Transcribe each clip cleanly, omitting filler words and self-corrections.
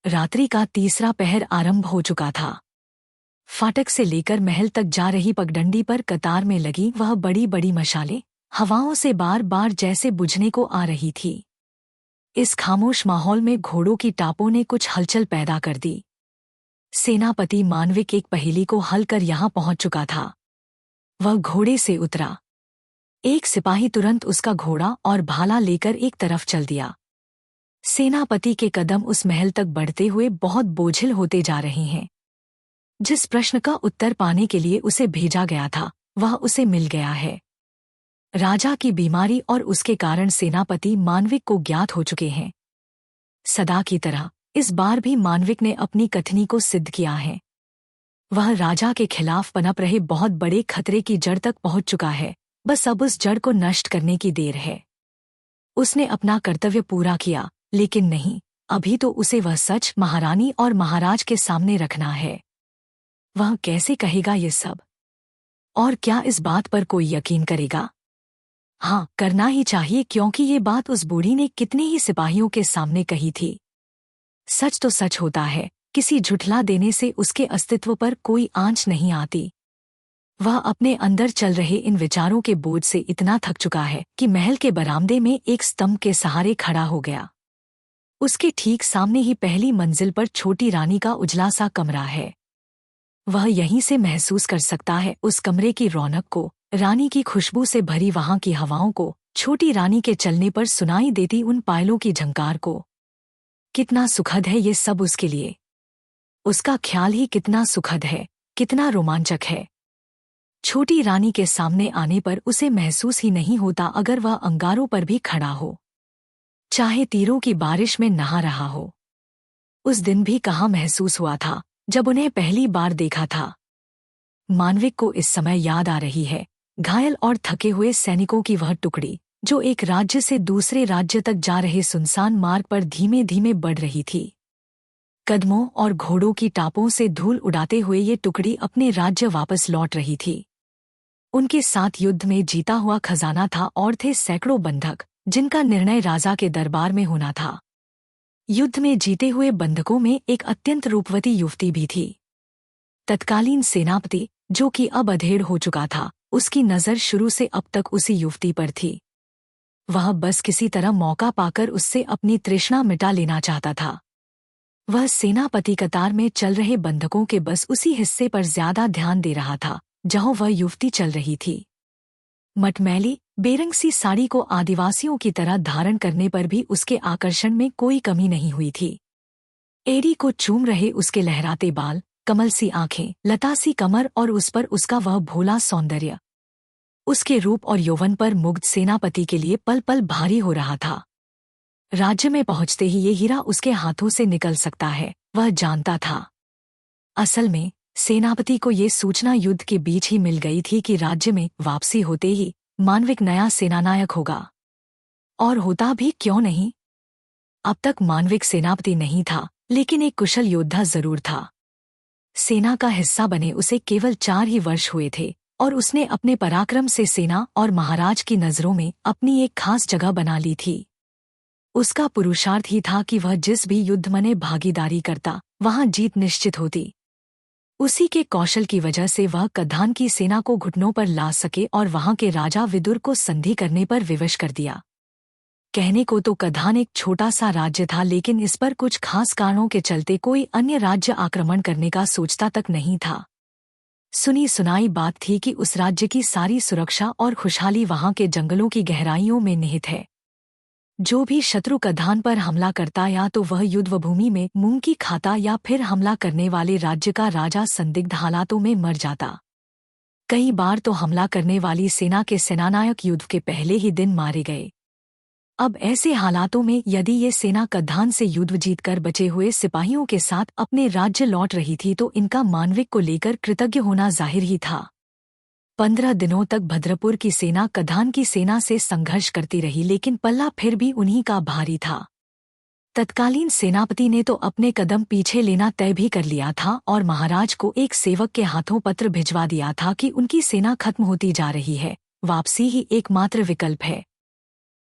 रात्रि का तीसरा पहर आरंभ हो चुका था। फाटक से लेकर महल तक जा रही पगडंडी पर कतार में लगी वह बड़ी बड़ी मशालें हवाओं से बार बार जैसे बुझने को आ रही थी। इस खामोश माहौल में घोड़ों की टापों ने कुछ हलचल पैदा कर दी। सेनापति मानविक एक पहेली को हल कर यहाँ पहुंच चुका था। वह घोड़े से उतरा। एक सिपाही तुरंत उसका घोड़ा और भाला लेकर एक तरफ चल दिया। सेनापति के कदम उस महल तक बढ़ते हुए बहुत बोझिल होते जा रहे हैं। जिस प्रश्न का उत्तर पाने के लिए उसे भेजा गया था वह उसे मिल गया है। राजा की बीमारी और उसके कारण सेनापति मानविक को ज्ञात हो चुके हैं। सदा की तरह इस बार भी मानविक ने अपनी कथनी को सिद्ध किया है। वह राजा के खिलाफ पनप रहे बहुत बड़े खतरे की जड़ तक पहुंच चुका है। बस अब उस जड़ को नष्ट करने की देर है। उसने अपना कर्तव्य पूरा किया, लेकिन नहीं, अभी तो उसे वह सच महारानी और महाराज के सामने रखना है। वह कैसे कहेगा ये सब? और क्या इस बात पर कोई यकीन करेगा? हाँ, करना ही चाहिए, क्योंकि ये बात उस बूढ़ी ने कितने ही सिपाहियों के सामने कही थी। सच तो सच होता है, किसी झुठला देने से उसके अस्तित्व पर कोई आंच नहीं आती। वह अपने अंदर चल रहे इन विचारों के बोझ से इतना थक चुका है कि महल के बरामदे में एक स्तंभ के सहारे खड़ा हो गया। उसके ठीक सामने ही पहली मंजिल पर छोटी रानी का उजला सा कमरा है। वह यहीं से महसूस कर सकता है उस कमरे की रौनक को, रानी की खुशबू से भरी वहां की हवाओं को, छोटी रानी के चलने पर सुनाई देती उन पायलों की झंकार को। कितना सुखद है ये सब उसके लिए। उसका ख्याल ही कितना सुखद है, कितना रोमांचक है। छोटी रानी के सामने आने पर उसे महसूस ही नहीं होता अगर वह अंगारों पर भी खड़ा हो, चाहे तीरों की बारिश में नहा रहा हो। उस दिन भी कहाँ महसूस हुआ था जब उन्हें पहली बार देखा था। मानविक को इस समय याद आ रही है घायल और थके हुए सैनिकों की वह टुकड़ी जो एक राज्य से दूसरे राज्य तक जा रहे सुनसान मार्ग पर धीमे धीमे बढ़ रही थी। कदमों और घोड़ों की टापों से धूल उड़ाते हुए ये टुकड़ी अपने राज्य वापस लौट रही थी। उनके साथ युद्ध में जीता हुआ खजाना था और थे सैकड़ों बंधक जिनका निर्णय राजा के दरबार में होना था। युद्ध में जीते हुए बंधकों में एक अत्यंत रूपवती युवती भी थी। तत्कालीन सेनापति, जो कि अब अधेड़ हो चुका था, उसकी नज़र शुरू से अब तक उसी युवती पर थी। वह बस किसी तरह मौका पाकर उससे अपनी तृष्णा मिटा लेना चाहता था। वह सेनापति कतार में चल रहे बंधकों के बस उसी हिस्से पर ज्यादा ध्यान दे रहा था जहां वह युवती चल रही थी। मटमैली बेरंग सी साड़ी को आदिवासियों की तरह धारण करने पर भी उसके आकर्षण में कोई कमी नहीं हुई थी। एड़ी को चूम रहे उसके लहराते बाल, कमल सी आंखें, लता सी कमर और उस पर उसका वह भोला सौंदर्य, उसके रूप और यौवन पर मुग्ध सेनापति के लिए पल पल भारी हो रहा था। राज्य में पहुंचते ही ये हीरा उसके हाथों से निकल सकता है, वह जानता था। असल में सेनापति को ये सूचना युद्ध के बीच ही मिल गई थी कि राज्य में वापसी होते ही मानविक नया सेनानायक होगा। और होता भी क्यों नहीं। अब तक मानविक सेनापति नहीं था, लेकिन एक कुशल योद्धा जरूर था। सेना का हिस्सा बने उसे केवल 4 ही वर्ष हुए थे और उसने अपने पराक्रम से सेना और महाराज की नजरों में अपनी एक खास जगह बना ली थी। उसका पुरुषार्थ ही था कि वह जिस भी युद्ध में भागीदारी करता वहां जीत निश्चित होती। उसी के कौशल की वजह से वह कद्धान की सेना को घुटनों पर ला सके और वहां के राजा विदुर को संधि करने पर विवश कर दिया। कहने को तो कद्धान एक छोटा सा राज्य था, लेकिन इस पर कुछ खास कारणों के चलते कोई अन्य राज्य आक्रमण करने का सोचता तक नहीं था। सुनी सुनाई बात थी कि उस राज्य की सारी सुरक्षा और खुशहाली वहां के जंगलों की गहराइयों में निहित है। जो भी शत्रु कद्धान पर हमला करता या तो वह युद्धभूमि में मूंग की खाता या फिर हमला करने वाले राज्य का राजा संदिग्ध हालातों में मर जाता। कई बार तो हमला करने वाली सेना के सेनानायक युद्ध के पहले ही दिन मारे गए। अब ऐसे हालातों में यदि ये सेना कद्धान से युद्ध जीतकर बचे हुए सिपाहियों के साथ अपने राज्य लौट रही थी तो इनका मानविक को लेकर कृतज्ञ होना जाहिर ही था। 15 दिनों तक भद्रपुर की सेना कद्धान की सेना से संघर्ष करती रही, लेकिन पल्ला फिर भी उन्हीं का भारी था। तत्कालीन सेनापति ने तो अपने कदम पीछे लेना तय भी कर लिया था और महाराज को एक सेवक के हाथों पत्र भिजवा दिया था कि उनकी सेना खत्म होती जा रही है, वापसी ही एकमात्र विकल्प है।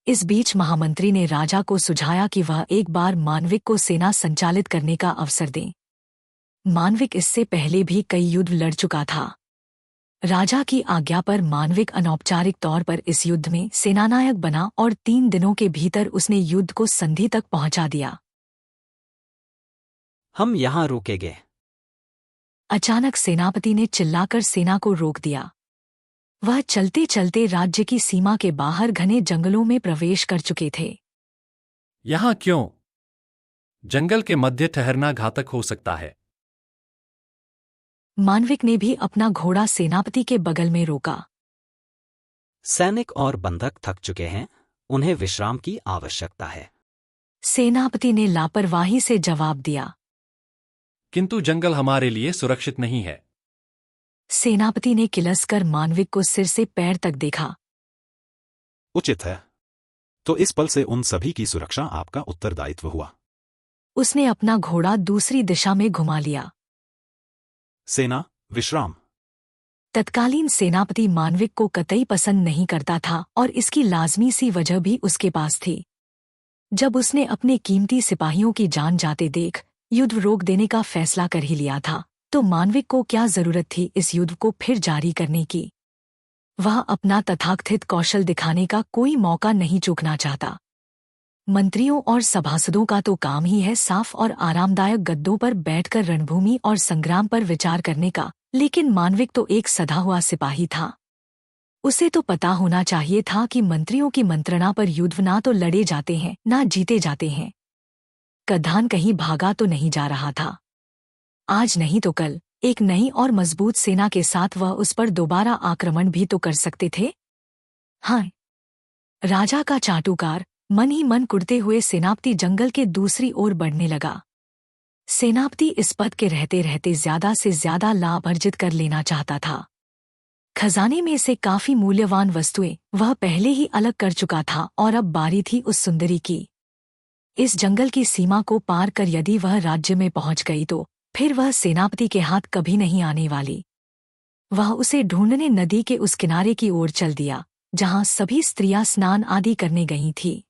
इस बीच महामंत्री ने राजा को सुझाया कि वह एक बार मानविक को सेना संचालित करने का अवसर दें। मानविक इससे पहले भी कई युद्ध लड़ चुका था। राजा की आज्ञा पर मानविक अनौपचारिक तौर पर इस युद्ध में सेनानायक बना और 3 दिनों के भीतर उसने युद्ध को संधि तक पहुंचा दिया। हम यहाँ रुकेंगे। अचानक सेनापति ने चिल्लाकर सेना को रोक दिया। वह चलते चलते राज्य की सीमा के बाहर घने जंगलों में प्रवेश कर चुके थे। यहाँ क्यों? जंगल के मध्य ठहरना घातक हो सकता है। मानविक ने भी अपना घोड़ा सेनापति के बगल में रोका। सैनिक और बंधक थक चुके हैं, उन्हें विश्राम की आवश्यकता है। सेनापति ने लापरवाही से जवाब दिया। किंतु जंगल हमारे लिए सुरक्षित नहीं है। सेनापति ने किलसकर मानविक को सिर से पैर तक देखा। उचित है। तो इस पल से उन सभी की सुरक्षा आपका उत्तरदायित्व हुआ। उसने अपना घोड़ा दूसरी दिशा में घुमा लिया। सेना, विश्राम। तत्कालीन सेनापति मानविक को कतई पसंद नहीं करता था और इसकी लाजमी सी वजह भी उसके पास थी। जब उसने अपने कीमती सिपाहियों की जान जाते देख युद्ध रोक देने का फैसला कर ही लिया था, तो मानविक को क्या जरूरत थी इस युद्ध को फिर जारी करने की। वह अपना तथाकथित कौशल दिखाने का कोई मौका नहीं चूकना चाहता। मंत्रियों और सभासदों का तो काम ही है साफ और आरामदायक गद्दों पर बैठकर रणभूमि और संग्राम पर विचार करने का, लेकिन मानविक तो एक सधा हुआ सिपाही था। उसे तो पता होना चाहिए था कि मंत्रियों की मंत्रणा पर युद्ध ना तो लड़े जाते हैं ना जीते जाते हैं। कद्दान कहीं भागा तो नहीं जा रहा था। आज नहीं तो कल एक नई और मजबूत सेना के साथ वह उस पर दोबारा आक्रमण भी तो कर सकते थे। हाँ, राजा का चाटुकार मन ही मन कुड़ते हुए सेनापति जंगल के दूसरी ओर बढ़ने लगा। सेनापति इस पद के रहते रहते ज्यादा से ज्यादा लाभ अर्जित कर लेना चाहता था। खजाने में से काफी मूल्यवान वस्तुएं वह पहले ही अलग कर चुका था और अब बारी थी उस सुंदरी की। इस जंगल की सीमा को पार कर यदि वह राज्य में पहुंच गई तो फिर वह सेनापति के हाथ कभी नहीं आने वाली। वह उसे ढूंढने नदी के उस किनारे की ओर चल दिया जहां सभी स्त्रियां स्नान आदि करने गई थी।